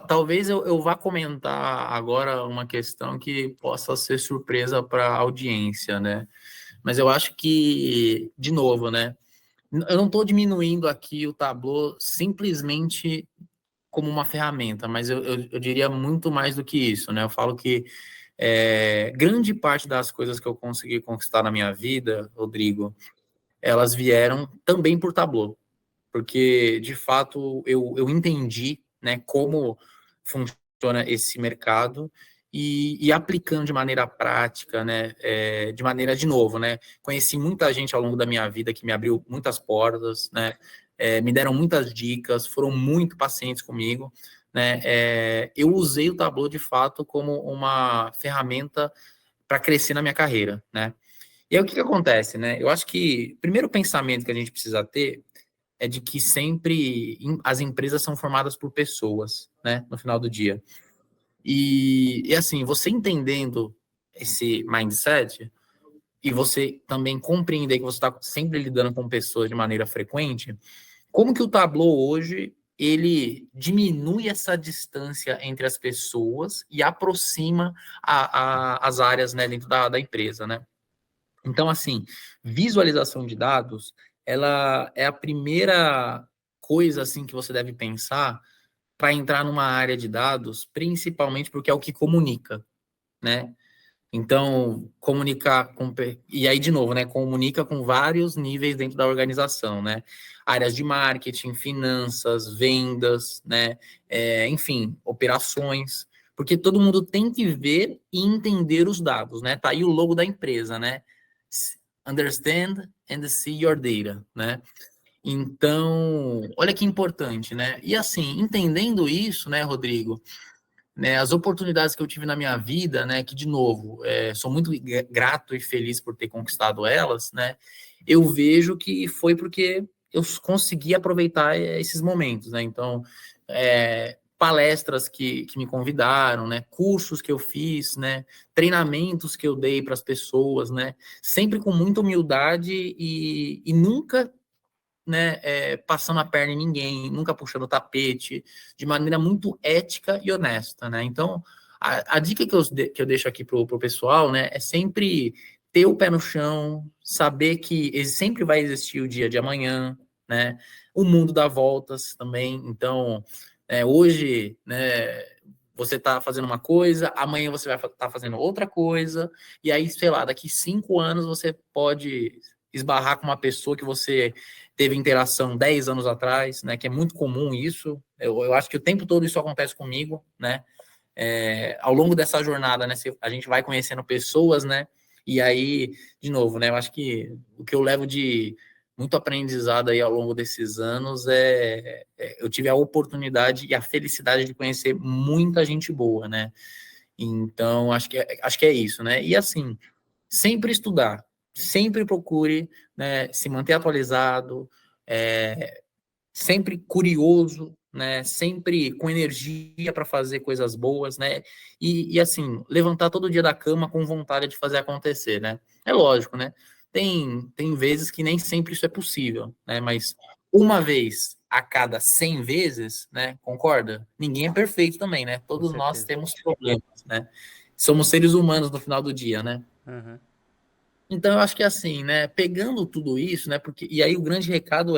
Speaker 2: Talvez eu vá comentar agora uma questão que possa ser surpresa para a audiência, né? Mas eu acho que, de novo, né? Eu não estou diminuindo aqui o Tableau simplesmente como uma ferramenta, mas eu diria muito mais do que isso, né? Eu falo que grande parte das coisas que eu consegui conquistar na minha vida, Rodrigo, elas vieram também por Tableau, porque de fato eu entendi, né, como funciona esse mercado e aplicando de maneira prática, né, de maneira de novo, né, conheci muita gente ao longo da minha vida que me abriu muitas portas, né, me deram muitas dicas, foram muito pacientes comigo, né, eu usei o Tableau de fato como uma ferramenta para crescer na minha carreira, né. E aí o que que acontece, né? Eu acho que o primeiro pensamento que a gente precisa ter é de que sempre as empresas são formadas por pessoas, né, no final do dia. E assim, você entendendo esse mindset e você também compreender que você está sempre lidando com pessoas de maneira frequente, como que o Tableau hoje ele diminui essa distância entre as pessoas e aproxima as áreas, né, dentro da empresa, né? Então, assim, visualização de dados, ela é a primeira coisa assim que você deve pensar para entrar numa área de dados, principalmente porque é o que comunica, né? Então, comunicar com e aí de novo, né, comunica com vários níveis dentro da organização, né? Áreas de marketing, finanças, vendas, né? Enfim, operações, porque todo mundo tem que ver e entender os dados, né? Tá aí o logo da empresa, né? Understand and see your data, né? Então, olha que importante, né? E assim, entendendo isso, né, Rodrigo, né, as oportunidades que eu tive na minha vida, né, que de novo, sou muito grato e feliz por ter conquistado elas, né, eu vejo que foi porque eu consegui aproveitar esses momentos, né, então, palestras que me convidaram, né? Cursos que eu fiz, né? Treinamentos que eu dei para as pessoas, né? Sempre com muita humildade e nunca, né, passando a perna em ninguém, nunca puxando o tapete, de maneira muito ética e honesta, né? Então, a dica que eu deixo aqui pro pessoal, né, é sempre ter o pé no chão, saber que sempre vai existir o dia de amanhã, né? O mundo dá voltas também, então, hoje, né, você está fazendo uma coisa, amanhã você vai estar fazendo outra coisa, e aí, sei lá, daqui 5 anos você pode esbarrar com uma pessoa que você teve interação 10 anos atrás, né? Que é muito comum isso. Eu acho que o tempo todo isso acontece comigo, né? Ao longo dessa jornada, né? A gente vai conhecendo pessoas, né? E aí, de novo, né? Eu acho que o que eu levo de muito aprendizado aí ao longo desses anos eu tive a oportunidade e a felicidade de conhecer muita gente boa, né? Então, acho que é isso, né? E assim, sempre estudar, sempre procure, né, se manter atualizado, sempre curioso, né, sempre com energia para fazer coisas boas, né, e assim, levantar todo dia da cama com vontade de fazer acontecer, né. É lógico, né, tem vezes que nem sempre isso é possível, né, mas uma vez a cada 100 vezes, né, concorda? Ninguém é perfeito também, né,
Speaker 1: Com
Speaker 2: todos nós
Speaker 1: certeza.
Speaker 2: temos problemas, né, somos seres humanos no final do dia, né.
Speaker 1: Uhum.
Speaker 2: Então, eu acho que assim, né, pegando tudo isso, né, porque, e aí o grande recado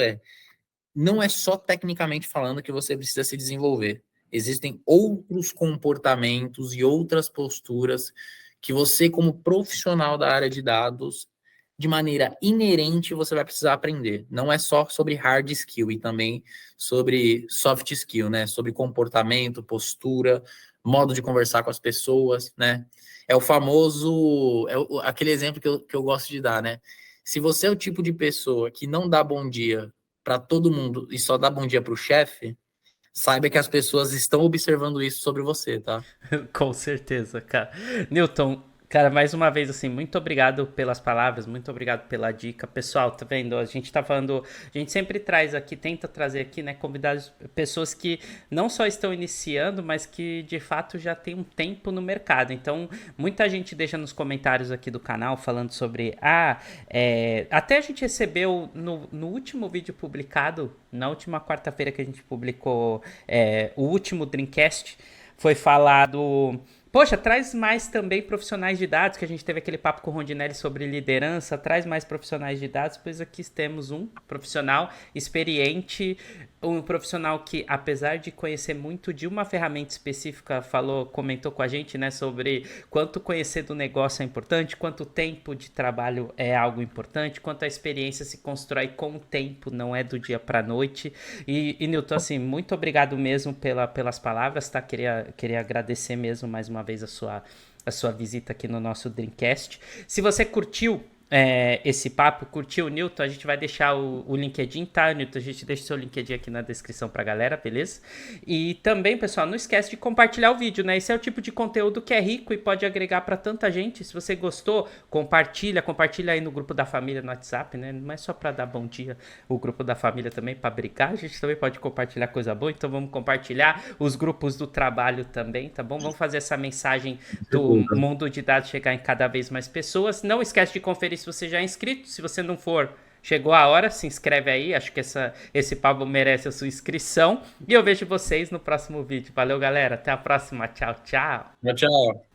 Speaker 2: não é só tecnicamente falando que você precisa se desenvolver. Existem outros comportamentos e outras posturas que você, como profissional da área de dados, de maneira inerente, você vai precisar aprender. Não é só sobre hard skill, e também sobre soft skill, né? Sobre comportamento, postura, modo de conversar com as pessoas, né? É o famoso, aquele exemplo que eu gosto de dar, né? Se você é o tipo de pessoa que não dá bom dia para todo mundo e só dá bom dia para o chefe, saiba que as pessoas estão observando isso sobre você, tá?
Speaker 1: Com certeza, cara. Newton, cara, mais uma vez, assim, muito obrigado pelas palavras, muito obrigado pela dica. Pessoal, tá vendo? A gente tá falando, a gente sempre traz aqui, tenta trazer aqui, né, convidados, pessoas que não só estão iniciando, mas que de fato já tem um tempo no mercado. Então, muita gente deixa nos comentários aqui do canal falando sobre, até a gente recebeu no último vídeo publicado, na última quarta-feira que a gente publicou o último Dreamcast, foi falado. Poxa, traz mais também profissionais de dados, que a gente teve aquele papo com o Rondinelli sobre liderança, traz mais profissionais de dados, pois aqui temos um profissional experiente, um profissional que, apesar de conhecer muito de uma ferramenta específica, comentou com a gente, né, sobre quanto conhecer do negócio é importante, quanto tempo de trabalho é algo importante, quanto a experiência se constrói com o tempo, não é do dia para a noite. E Newton, assim, muito obrigado mesmo pelas palavras, tá? Queria agradecer mesmo mais uma vez a sua visita aqui no nosso Dreamcast. Se você curtiu esse papo, curtiu o Newton, a gente vai deixar o LinkedIn, tá, Newton? A gente deixa o seu LinkedIn aqui na descrição pra galera, beleza? E também, pessoal, não esquece de compartilhar o vídeo, né? Esse é o tipo de conteúdo que é rico e pode agregar pra tanta gente. Se você gostou, compartilha aí no grupo da família no WhatsApp, né? Não é só pra dar bom dia, o grupo da família também pra brigar, a gente também pode compartilhar coisa boa, então vamos compartilhar os grupos do trabalho também, tá bom? Vamos fazer essa mensagem do mundo de dados chegar em cada vez mais pessoas. Não esquece de conferir se você já é inscrito. Se você não for, chegou a hora, se inscreve aí. Acho que esse papo merece a sua inscrição. E eu vejo vocês no próximo vídeo. Valeu, galera. Até a próxima. Tchau, tchau.
Speaker 2: Tchau, tchau.